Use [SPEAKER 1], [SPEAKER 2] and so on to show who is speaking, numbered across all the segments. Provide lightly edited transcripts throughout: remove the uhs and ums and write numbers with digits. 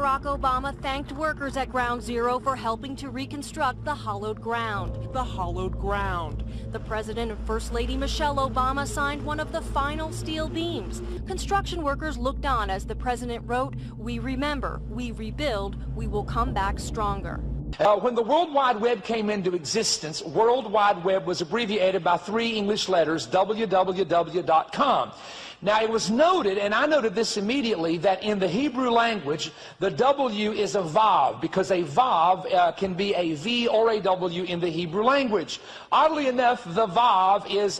[SPEAKER 1] Barack Obama thanked workers at Ground Zero for helping to reconstruct the hollowed ground.
[SPEAKER 2] The hollowed ground.
[SPEAKER 1] The President and First Lady Michelle Obama signed one of the final steel beams. Construction workers looked on as the President wrote, "We remember, we rebuild, we will come back stronger."
[SPEAKER 3] When the World Wide Web came into existence, World Wide Web was abbreviated by 3 English letters, www.com. Now, it was noted, and I noted this immediately, that in the Hebrew language, the W is a vav, because a vav can be a V or a W in the Hebrew language. Oddly enough, the vav is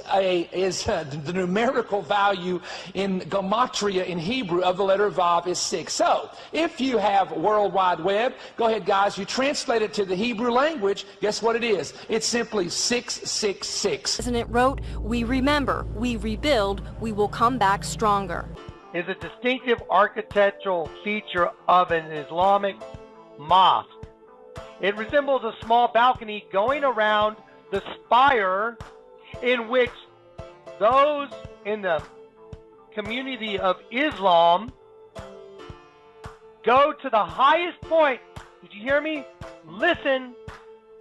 [SPEAKER 3] the numerical value in gematria in Hebrew of the letter vav is 6. So, if you have World Wide Web, go ahead, guys, you translate it to the Hebrew language, guess what it is? It's simply 666.
[SPEAKER 1] The President wrote, "We remember, we rebuild, we will come back stronger."
[SPEAKER 4] Is a distinctive architectural feature of an Islamic mosque. It resembles a small balcony going around the spire in which those in the community of Islam go to the highest point. Did you hear me? Listen,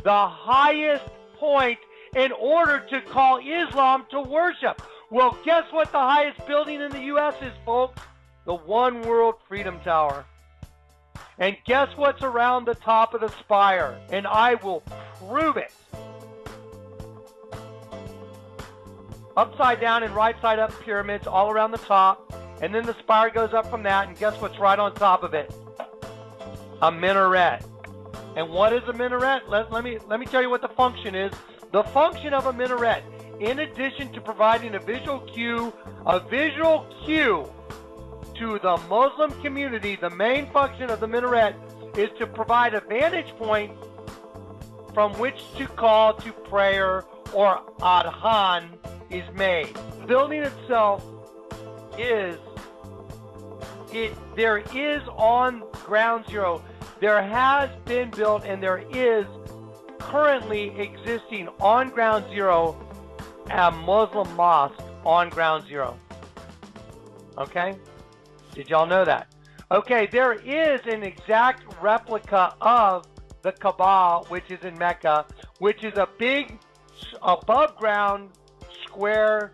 [SPEAKER 4] the highest point in order to call Islam to worship. Well, guess what the highest building in the U.S. is, folks? The One World Freedom Tower. And guess what's around the top of the spire? And I will prove it. Upside down and right side up pyramids all around the top. And then the spire goes up from that, and guess what's right on top of it? A minaret. And what is a minaret? Let me tell you what the function is. The function of a minaret, in addition to providing a visual cue to the Muslim community, the main function of the minaret is to provide a vantage point from which to call to prayer or adhan is made. The building itself there is on Ground Zero, there has been built and there is currently existing on Ground Zero a Muslim mosque on Ground Zero. Okay? Did y'all know that? Okay, there is an exact replica of the Kaaba, which is in Mecca, which is a big above ground square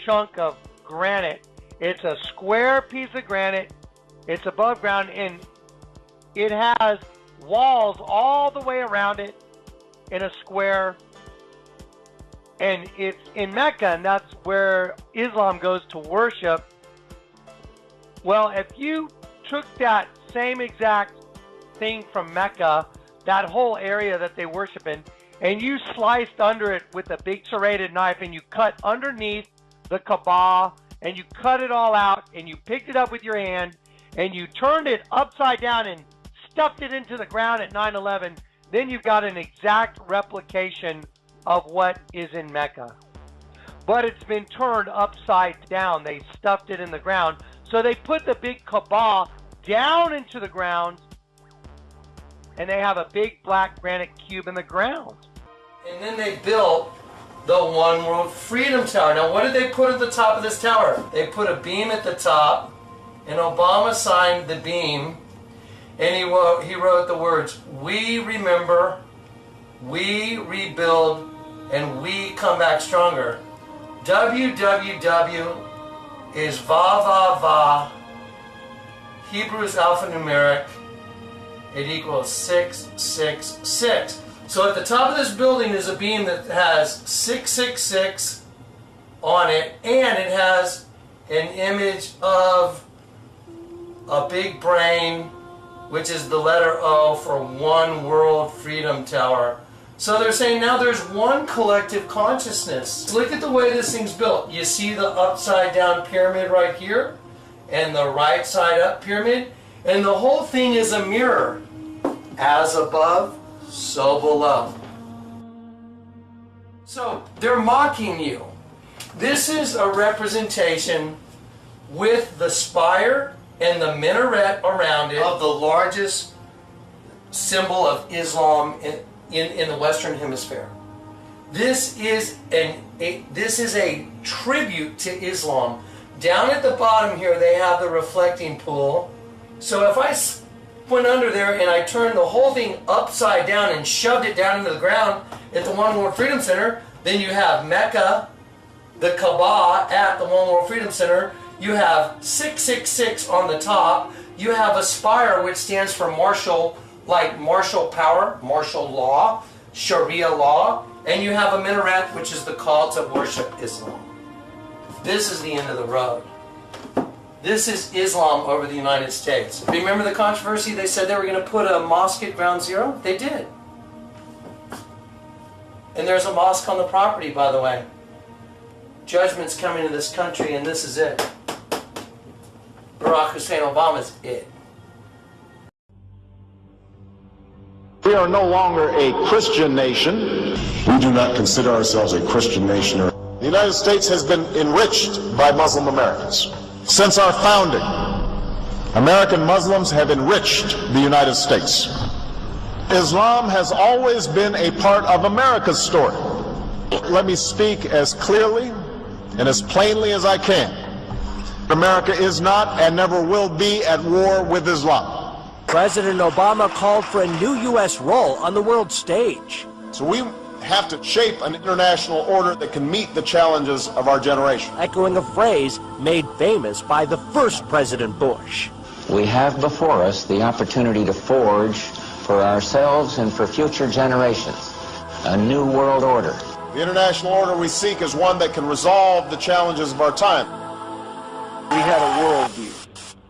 [SPEAKER 4] chunk of granite. It's a square piece of granite. It's above ground, and it has walls all the way around it in a square. And it's in Mecca, and that's where Islam goes to worship. Well, if you took that same exact thing from Mecca, that whole area that they worship in, and you sliced under it with a big serrated knife, and you cut underneath the Kaaba, and you cut it all out, and you picked it up with your hand, and you turned it upside down and stuffed it into the ground at 9/11, then you've got an exact replication of what is in Mecca. But it's been turned upside down. They stuffed it in the ground. So they put the big Kaaba down into the ground, and they have a big black granite cube in the ground.
[SPEAKER 5] And then they built the One World Freedom Tower. Now, what did they put at the top of this tower? They put a beam at the top, and Obama signed the beam, and he wrote the words, "We remember, we rebuild, and we come back stronger." WWW is Va Va Va. Hebrew is alphanumeric. It equals 666. So at the top of this building is a beam that has 666 on it, and it has an image of a big brain, which is the letter O for One World Freedom Tower. So they're saying now there's one collective consciousness. Look at the way this thing's built. You see the upside down pyramid right here, and the right side up pyramid, and the whole thing is a mirror. As above, so below. So they're mocking you. This is a representation with the spire and the minaret around it of the largest symbol of Islam in the Western Hemisphere. This is a tribute to Islam. Down at the bottom here they have the reflecting pool. So if I went under there and I turned the whole thing upside down and shoved it down into the ground at the One World Freedom Center, then you have Mecca, the Kaaba at the One World Freedom Center. You have 666 on the top. You have a spire which stands for martial, like martial power, martial law, Sharia law, and you have a minaret which is the call to worship Islam. This is the end of the road. This is Islam over the United States. Remember the controversy? They said they were going to put a mosque at Ground Zero? They did. And there's a mosque on the property, by the way. Judgment's coming to this country, and this is it. Barack Hussein Obama's it.
[SPEAKER 2] We are no longer a Christian nation.
[SPEAKER 6] We do not consider ourselves a Christian nation.
[SPEAKER 2] The United States has been enriched by Muslim Americans. Since our founding, American Muslims have enriched the United States. Islam has always been a part of America's story. Let me speak as clearly and as plainly as I can. America is not and never will be at war with Islam.
[SPEAKER 7] President Obama called for a new U.S. role on the world stage.
[SPEAKER 2] So we have to shape an international order that can meet the challenges of our generation.
[SPEAKER 7] Echoing a phrase made famous by the first President Bush.
[SPEAKER 8] We have before us the opportunity to forge for ourselves and for future generations a new world order.
[SPEAKER 2] The international order we seek is one that can resolve the challenges of our time.
[SPEAKER 9] We had a worldview,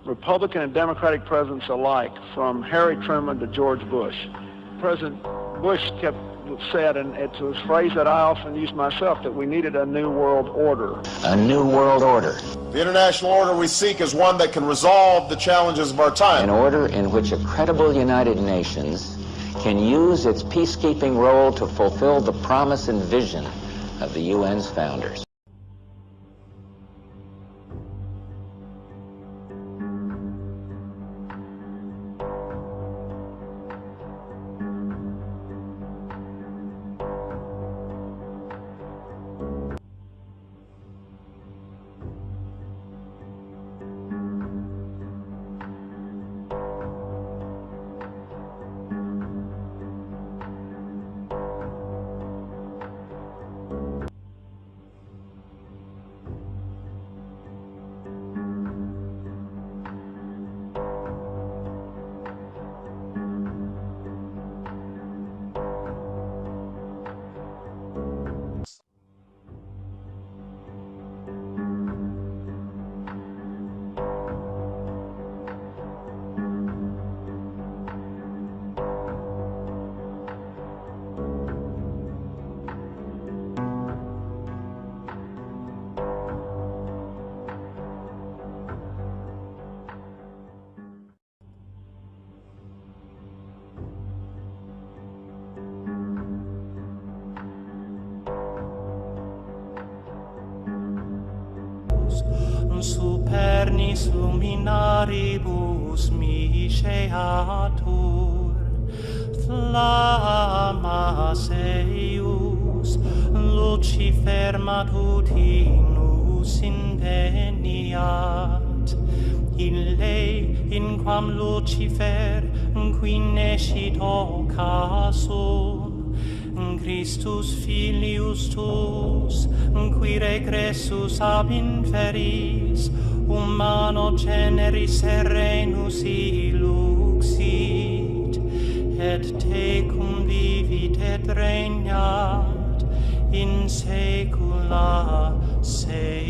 [SPEAKER 9] Republican and Democratic presidents alike, from Harry Truman to George Bush. President Bush said, and it's a phrase that I often use myself, that we needed a new world order.
[SPEAKER 8] A new world order.
[SPEAKER 2] The international order we seek is one that can resolve the challenges of our time.
[SPEAKER 8] An order in which a credible United Nations can use its peacekeeping role to fulfill the promise and vision of the UN's founders.
[SPEAKER 10] Supernis luminaribus miceatur, flammas eius, Lucifer matutinus inveniat, ille in quam Lucifer qui nescit occasum, Christus filius tuus, qui regressus ab inferis, humano generis serenus iluxit, et tecum vivit et regnat in saecula saeculorum.